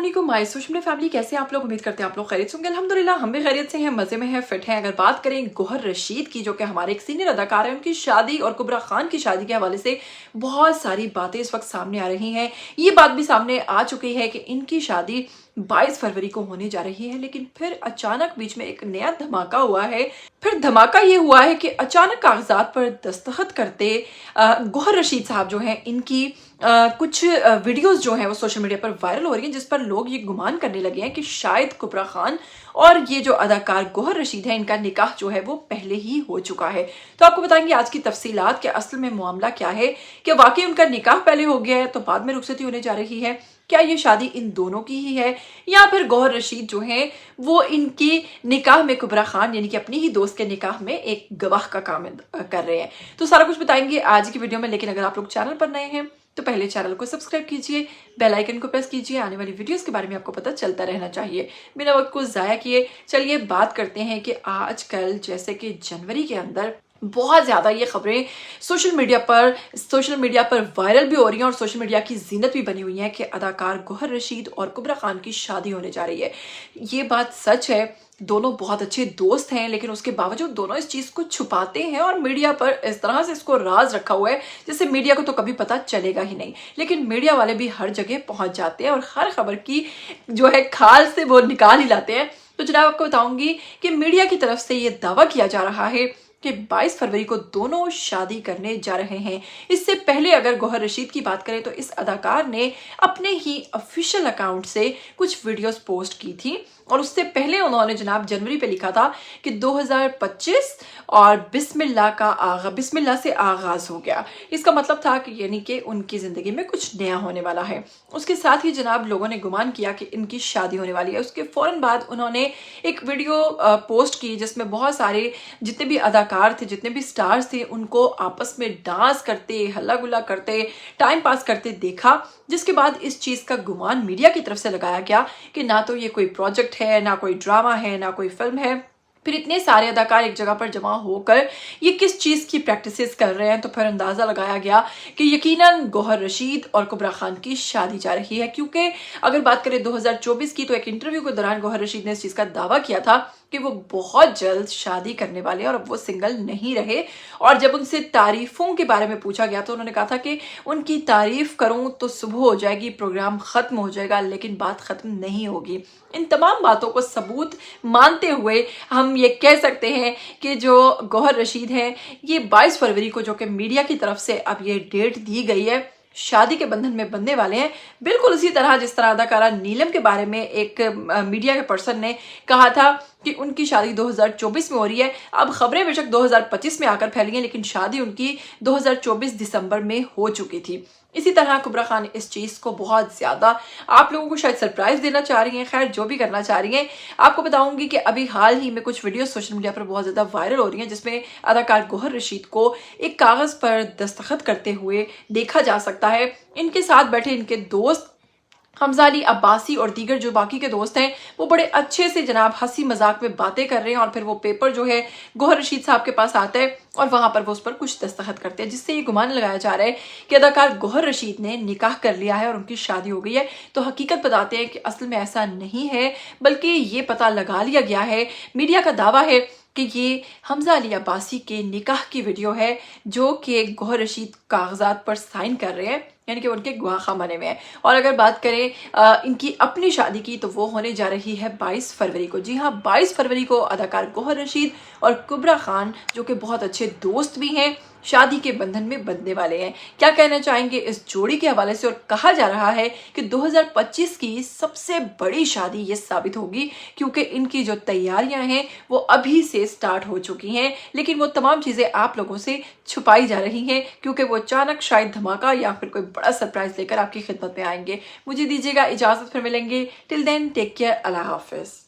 अस्सलामुअलैकुम my social media family, कैसे हैं आप लोग। उम्मीद करते हैं आप लोग खैरियत से होंगे। अल्हम्दुलिल्लाह हम भी खैरियत से हैं, मजे में हैं, फिट हैं। अगर बात करें गौहर रशीद की, जो कि हमारे एक सीनियर अदाकार है, उनकी शादी और कुबरा खान की शादी के हवाले से बहुत सारी बातें इस वक्त सामने आ रही हैं। ये बात भी सामने आ चुकी है कि इनकी शादी 22 फरवरी को होने जा रही है, लेकिन फिर अचानक बीच में एक नया धमाका हुआ है। फिर धमाका ये हुआ है कि अचानक कागजात पर दस्तखत करते गौहर रशीद साहब जो हैं, इनकी कुछ वीडियोस जो हैं वो सोशल मीडिया पर वायरल हो रही हैं, जिस पर लोग ये गुमान करने लगे हैं कि शायद कुबरा खान और ये जो अदाकार गौहर रशीद है, इनका निकाह जो है वो पहले ही हो चुका है। तो आपको बताएंगे आज की तफसीलात कि असल में मामला क्या है, कि वाकई उनका निकाह पहले हो गया है तो बाद में रुखसती होने जा रही है, क्या ये शादी इन दोनों की ही है, या फिर गौहर रशीद जो हैं वो इनकी निकाह में कुबरा खान यानी कि अपनी ही दोस्त के निकाह में एक गवाह का काम कर रहे हैं। तो सारा कुछ बताएंगे आज की वीडियो में। लेकिन अगर आप लोग चैनल पर नए हैं तो पहले चैनल को सब्सक्राइब कीजिए, बेल आइकन को प्रेस कीजिए, आने वाली वीडियोस के बारे में आपको पता चलता रहना चाहिए। बिना वक्त को ज़ाया किए चलिए बात करते हैं कि आजकल जैसे कि जनवरी के अंदर बहुत ज़्यादा ये खबरें सोशल मीडिया पर वायरल भी हो रही हैं और सोशल मीडिया की जीनत भी बनी हुई है कि अदाकार गौहर रशीद और कुबरा खान की शादी होने जा रही है। ये बात सच है, दोनों बहुत अच्छे दोस्त हैं, लेकिन उसके बावजूद दोनों इस चीज़ को छुपाते हैं और मीडिया पर इस तरह से इसको राज रखा हुआ है जिससे मीडिया को तो कभी पता चलेगा ही नहीं। लेकिन मीडिया वाले भी हर जगह पहुंच जाते हैं और हर खबर की जो है खाल से वो निकाल ही लाते हैं। तो जनाब आपको बताऊंगी कि मीडिया की तरफ से ये दावा किया जा रहा है कि 22 फरवरी को दोनों शादी करने जा रहे हैं। इससे पहले अगर गौहर रशीद की बात करें तो इस अदाकार ने अपने ही ऑफिशियल अकाउंट से कुछ वीडियोस पोस्ट की थी और उससे पहले उन्होंने जनाब जनवरी पे लिखा था कि 2025 और बिस्मिल्लाह से आगाज हो गया। इसका मतलब था कि यानी कि उनकी जिंदगी में कुछ नया होने वाला है। उसके साथ ही जनाब लोगों ने गुमान किया कि इनकी शादी होने वाली है। उसके फौरन बाद उन्होंने एक वीडियो पोस्ट की जिसमें बहुत सारे जितने भी अदाकार थे, जितने भी स्टार्स थे, उनको आपस में डांस करते, हल्ला गुल्ला करते, टाइम पास करते देखा। जिसके बाद इस चीज़ का गुमान मीडिया की तरफ से लगाया गया कि ना तो ये कोई प्रोजेक्ट है, ना कोई ड्रामा है, ना कोई फिल्म है। फिर इतने सारे अदाकार एक जगह पर जमा होकर ये किस चीज़ की प्रैक्टिसेस कर रहे हैं, तो फिर अंदाज़ा लगाया गया कि यकीनन गौहर रशीद और कुबरा खान की शादी जा रही है। क्योंकि अगर बात करें 2024 की, तो एक इंटरव्यू के दौरान गौहर रशीद ने इस चीज़ का दावा किया था कि वो बहुत जल्द शादी करने वाले हैं और अब वो सिंगल नहीं रहे। और जब उनसे तारीफों के बारे में पूछा गया तो उन्होंने कहा था कि उनकी तारीफ करूं तो सुबह हो जाएगी, प्रोग्राम खत्म हो जाएगा, लेकिन बात खत्म नहीं होगी। इन तमाम बातों को सबूत मानते हुए हम ये कह सकते हैं कि जो गौहर रशीद है, ये 22 फरवरी को, जो कि मीडिया की तरफ से अब ये डेट दी गई है, शादी के बंधन में बंधने वाले हैं। बिल्कुल उसी तरह जिस तरह अदाकारा नीलम के बारे में एक मीडिया के पर्सन ने कहा था कि उनकी शादी 2024 में हो रही है। अब खबरें बेशक 2025 में आकर फैली हैं, लेकिन शादी उनकी 2024 दिसंबर में हो चुकी थी। इसी तरह कुबरा खान इस चीज़ को बहुत ज़्यादा आप लोगों को शायद सरप्राइज देना चाह रही हैं। खैर जो भी करना चाह रही हैं, आपको बताऊंगी कि अभी हाल ही में कुछ वीडियो सोशल मीडिया पर बहुत ज़्यादा वायरल हो रही हैं, जिसमें अदाकार गौहर रशीद को एक कागज़ पर दस्तखत करते हुए देखा जा सकता है। इनके साथ बैठे इनके दोस्त हमजा अली अब्बासी और दीगर जो बाकी के दोस्त हैं, वो बड़े अच्छे से जनाब हंसी मजाक में बातें कर रहे हैं। और फिर वो पेपर जो है गौहर रशीद साहब के पास आता है और वहां पर वो उस पर कुछ दस्तखत करते हैं, जिससे ये गुमान लगाया जा रहा है कि अदाकार गौहर रशीद ने निकाह कर लिया है और उनकी शादी हो गई है। तो हकीकत बताते हैं कि असल में ऐसा नहीं है, बल्कि ये पता लगा लिया गया है, मीडिया का दावा है कि ये हमजा अली अब्बासी के निकाह की वीडियो है, जो कि गौहर रशीद कागजात पर साइन कर रहे हैं, यानी कि उनके गवाह बने हुए हैं। और अगर बात करें इनकी अपनी शादी की, तो वो होने जा रही है 22 फरवरी को। जी हाँ, 22 फरवरी को अदाकार गौहर रशीद और कुबरा खान, जो कि बहुत अच्छे दोस्त भी हैं, शादी के बंधन में बंधने वाले हैं। क्या कहना चाहेंगे इस जोड़ी के हवाले से। और कहा जा रहा है कि 2025 की सबसे बड़ी शादी ये साबित होगी, क्योंकि इनकी जो तैयारियां हैं वो अभी से स्टार्ट हो चुकी हैं, लेकिन वो तमाम चीज़ें आप लोगों से छुपाई जा रही हैं, क्योंकि वो अचानक शायद धमाका या फिर कोई बड़ा सरप्राइज लेकर आपकी खिदमत में आएंगे। मुझे दीजिएगा इजाज़त, फिर मिलेंगे। टिल देन टेक केयर, अल्लाह हाफिज़।